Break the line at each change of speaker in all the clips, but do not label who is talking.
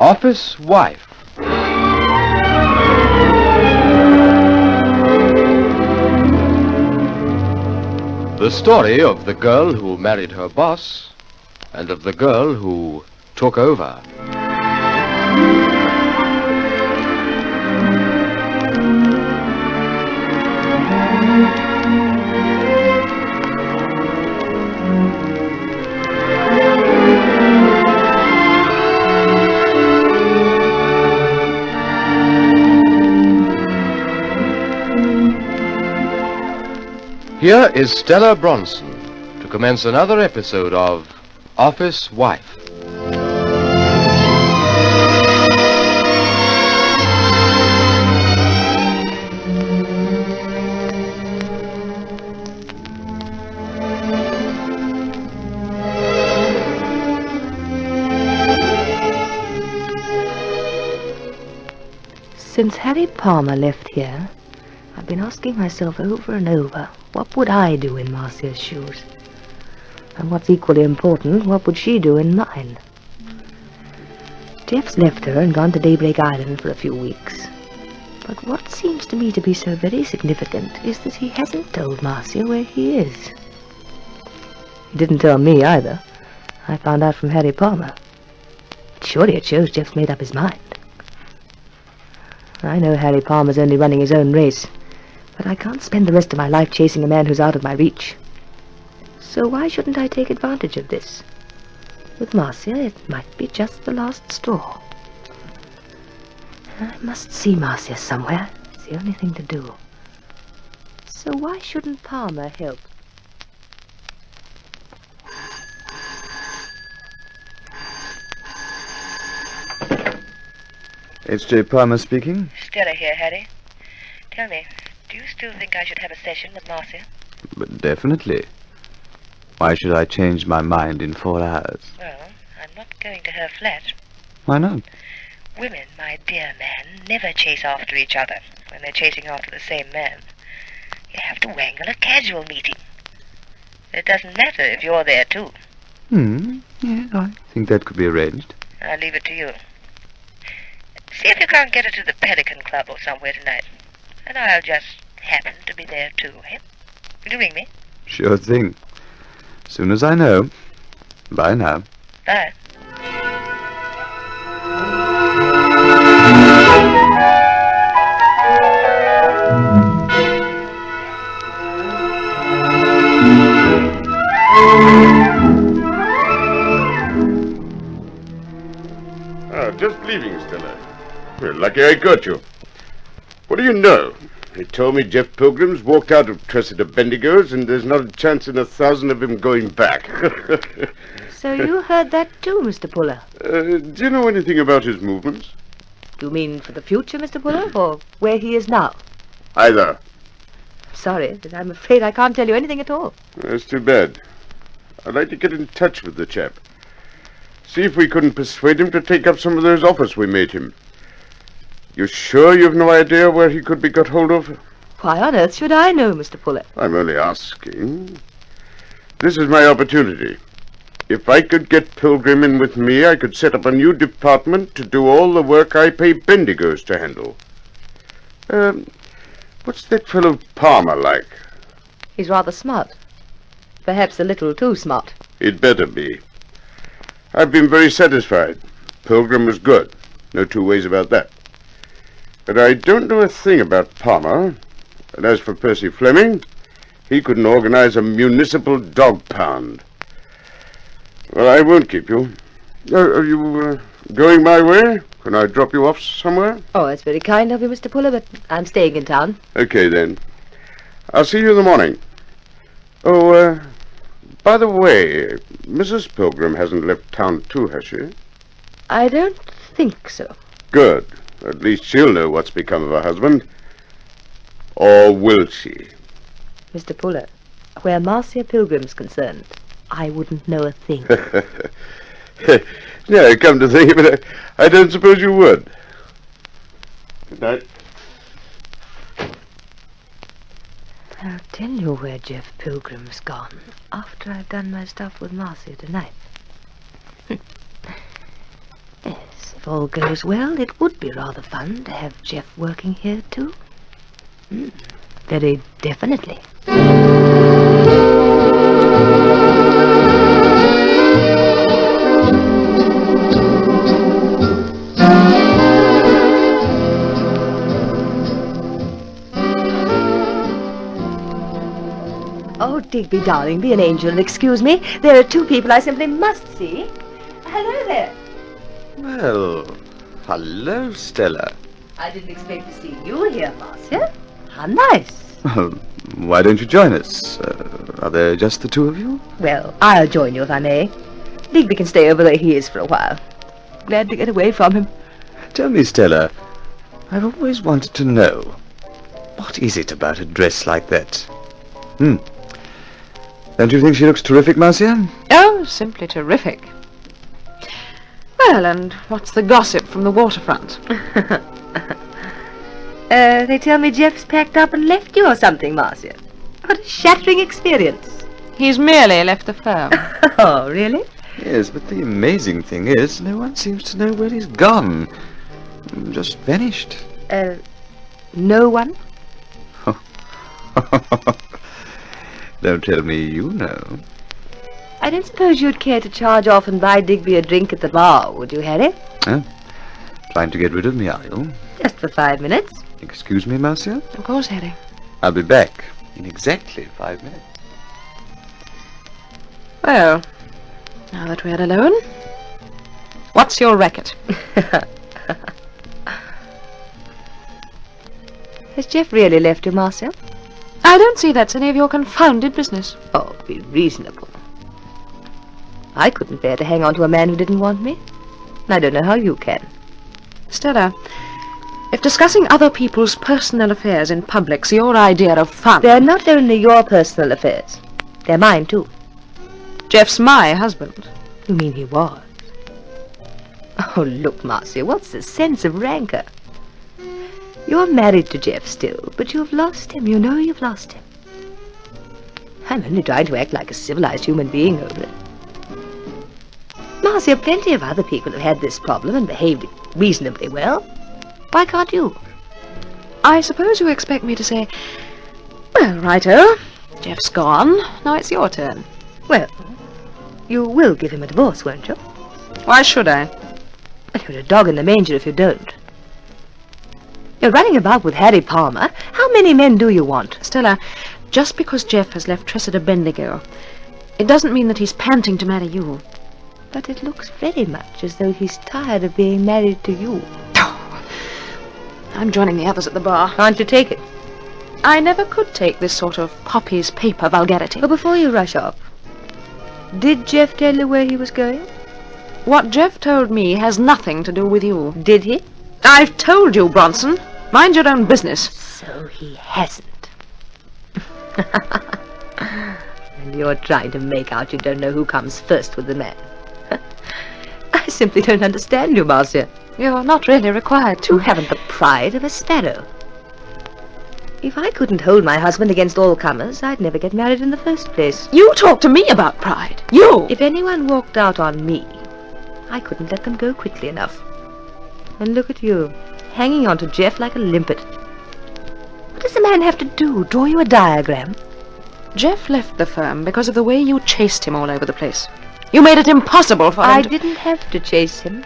Office Wife. The story of the girl who married her boss and of the girl who took over. Here is Stella Bronson to commence another episode of Office Wife.
Since Harry Palmer left here, I've been asking myself over and over, what would I do in Marcia's shoes? And what's equally important, what would she do in mine? Jeff's left her and gone to Daybreak Island for a few weeks. But what seems to me to be so very significant is that he hasn't told Marcia where he is. He didn't tell me either. I found out from Harry Palmer. Surely it shows Jeff's made up his mind. I know Harry Palmer's only running his own race, but I can't spend the rest of my life chasing a man who's out of my reach. So why shouldn't I take advantage of this? With Marcia, it might be just the last straw. I must see Marcia somewhere. It's the only thing to do. So why shouldn't Palmer help?
H.J. Palmer speaking.
Stella here, Harry. Tell me, do you still think I should have a session with Marcia?
But definitely. Why should I change my mind in 4 hours?
Well, I'm not going to her flat.
Why not?
Women, my dear man, never chase after each other when they're chasing after the same man. You have to wangle a casual meeting. It doesn't matter if you're there too.
Yeah, I think that could be arranged.
I'll leave it to you. See if you can't get her to the Pelican Club or somewhere tonight. And I'll just happen to be there too, eh? Will you ring me?
Sure thing. Soon as I know. Bye now.
Bye.
Just leaving, Stella. Well, lucky I got you. What do you know? They told me Jeff Pilgrim's walked out of Tressida Bendigo's and there's not a chance in 1,000 of him going back.
So you heard that too, Mr. Puller?
Do you know anything about his movements?
Do you mean for the future, Mr. Puller, or where he is now?
Either.
Sorry, but I'm afraid I can't tell you anything at all.
That's too bad. I'd like to get in touch with the chap. See if we couldn't persuade him to take up some of those offers we made him. You sure you've no idea where he could be got hold of?
Why on earth should I know, Mr. Puller?
I'm only asking. This is my opportunity. If I could get Pilgrim in with me, I could set up a new department to do all the work I pay Bendigos to handle. What's that fellow Palmer like?
He's rather smart. Perhaps a little too smart.
He'd better be. I've been very satisfied. Pilgrim was good. No two ways about that. But I don't know a thing about Palmer. And as for Percy Fleming, he couldn't organize a municipal dog pound. Well, I won't keep you. Are you going my way? Can I drop you off somewhere?
Oh, that's very kind of you, Mr. Puller, but I'm staying in town.
Okay, then. I'll see you in the morning. Oh, by the way, Mrs. Pilgrim hasn't left town too, has she?
I don't think so.
Good. At least she'll know what's become of her husband. Or will she?
Mr. Puller, where Marcia Pilgrim's concerned, I wouldn't know a thing.
Yeah, come to think of it, I don't suppose you would. Good night.
I'll tell you where Jeff Pilgrim's gone after I've done my stuff with Marcia tonight. Yes, if all goes well, it would be rather fun to have Jeff working here, too. Very definitely. Oh, Digby, darling, be an angel and excuse me. There are two people I simply must see. Hello there.
Well, hello, Stella.
I didn't expect to see you here, Marcia. How nice.
Well, why don't you join us? Are there just the two of you?
Well, I'll join you if I may. Digby can stay over where he is for a while. Glad to get away from him.
Tell me, Stella, I've always wanted to know, what is it about a dress like that? Don't you think she looks terrific, Marcia?
Oh, simply terrific. Well, and what's the gossip from the waterfront?
They tell me Jeff's packed up and left you or something, Marcia. What a shattering experience.
He's merely left the firm.
Oh, really?
Yes, but the amazing thing is, no one seems to know where he's gone. Just vanished.
No one?
Don't tell me you know.
I don't suppose you'd care to charge off and buy Digby a drink at the bar, would you, Harry?
Oh, trying to get rid of me, are you?
Just for 5 minutes.
Excuse me, Marcia?
Of course, Harry.
I'll be back in exactly 5 minutes.
Well, now that we're alone, what's your racket?
Has Jeff really left you, Marcia?
I don't see that's any of your confounded business.
Oh, be reasonable. I couldn't bear to hang on to a man who didn't want me. I don't know how you can.
Stella, if discussing other people's personal affairs in public's your idea of fun...
They're not only your personal affairs. They're mine, too.
Jeff's my husband.
You mean he was? Oh, look, Marcia, what's the sense of rancor? You're married to Jeff still, but you've lost him. You know you've lost him. I'm only trying to act like a civilized human being over it. Marcia, plenty of other people have had this problem and behaved reasonably well. Why can't you?
I suppose you expect me to say, well, righto, Jeff's gone, now it's your turn.
Well, you will give him a divorce, won't you?
Why should I?
Well, you're a dog in the manger if you don't. You're running about with Harry Palmer. How many men do you want?
Stella, just because Jeff has left Tressida Bendigo, it doesn't mean that he's panting to marry you.
But it looks very much as though he's tired of being married to you.
I'm joining the others at the bar.
Can't you take it?
I never could take this sort of Poppy's paper vulgarity.
But before you rush off, did Jeff tell you where he was going?
What Jeff told me has nothing to do with you.
Did he?
I've told you, Bronson. Mind your own business.
So he hasn't. And you're trying to make out you don't know who comes first with the man. I simply don't understand you, Marcia.
You're not really required to.
You haven't the pride of a sparrow. If I couldn't hold my husband against all comers, I'd never get married in the first place.
You talk to me about pride. You!
If anyone walked out on me, I couldn't let them go quickly enough. And look at you, hanging on to Jeff like a limpet. What does a man have to do? Draw you a diagram?
Jeff left the firm because of the way you chased him all over the place. You made it impossible for him
I
to...
didn't have to chase him.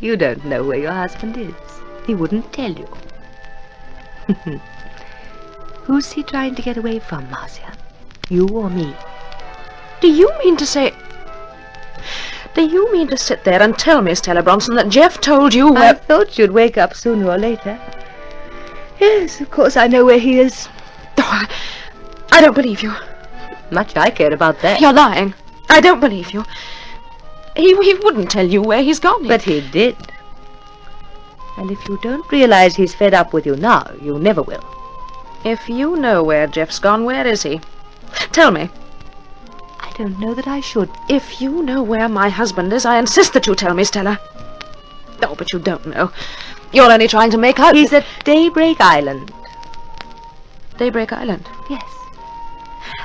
You don't know where your husband is. He wouldn't tell you. Who's he trying to get away from, Marcia? You or me?
Do you mean to say... Do you mean to sit there and tell me, Stella Bronson, that Jeff told you where...
I thought you'd wake up sooner or later. Yes, of course I know where he is.
Oh, I don't believe you.
Much I care about that.
You're lying. I don't believe you. He wouldn't tell you where he's gone.
But he did. And if you don't realize he's fed up with you now, you never will.
If you know where Jeff's gone, where is he? Tell me.
I don't know that I should.
If you know where my husband is, I insist that you tell me, Stella. Oh, but you don't know. You're only trying to make out...
He's at Daybreak Island.
Daybreak Island?
Yes.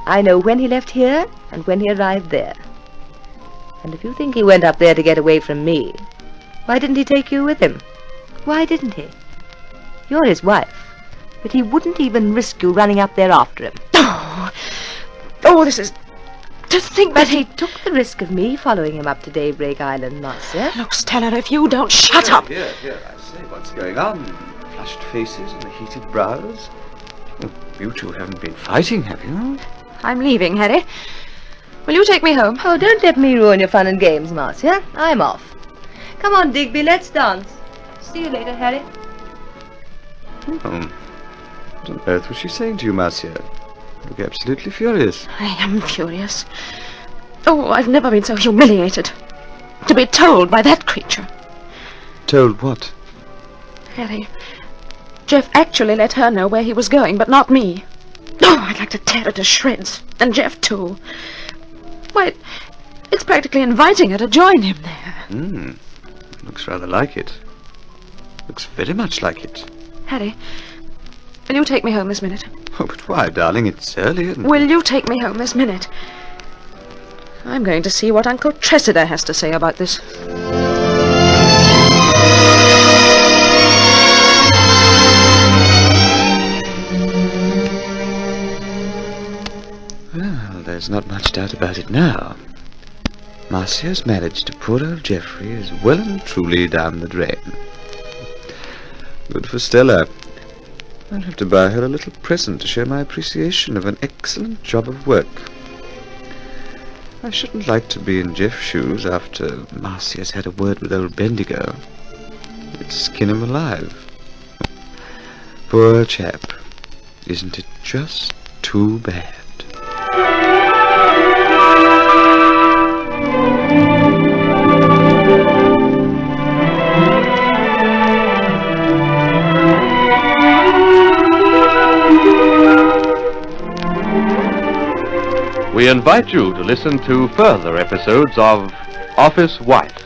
I know when he left here and when he arrived there. And if you think he went up there to get away from me, why didn't he take you with him? Why didn't he? You're his wife, but he wouldn't even risk you running up there after him.
Oh, this is... To think
But
that
he took the risk of me following him up to Daybreak Island, Marcia.
Look, Stella, if you don't shut up...
Here, I say, what's going on? Flushed faces and the heated brows? Oh, you two haven't been fighting, have you?
I'm leaving, Harry. Will you take me home?
Oh, don't let me ruin your fun and games, Marcia. I'm off. Come on, Digby, let's dance. See you later, Harry.
Oh, what on earth was she saying to you, Marcia? You look absolutely furious.
I am furious. Oh, I've never been so humiliated. To be told by that creature.
Told what?
Harry, Jeff actually let her know where he was going, but not me. Oh, I'd like to tear her to shreds. And Jeff, too. Why, it's practically inviting her to join him there.
Looks rather like it. Looks very much like it.
Harry, will you take me home this minute?
Oh, but why, darling? It's early and...
Will you take me home this minute? I'm going to see what Uncle Tressida has to say about this.
Well, there's not much doubt about it now. Marcia's marriage to poor old Geoffrey is well and truly down the drain. Good for Stella. I'll have to buy her a little present to show my appreciation of an excellent job of work. I shouldn't like to be in Jeff's shoes after Marcia's had a word with old Bendigo. It'd skin him alive. Poor chap. Isn't it just too bad?
We invite you to listen to further episodes of Office Wife,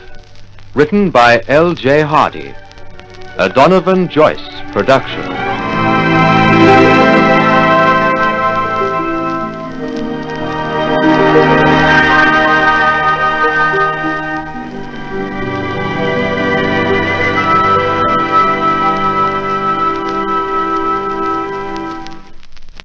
written by L.J. Hardy, a Donovan Joyce production.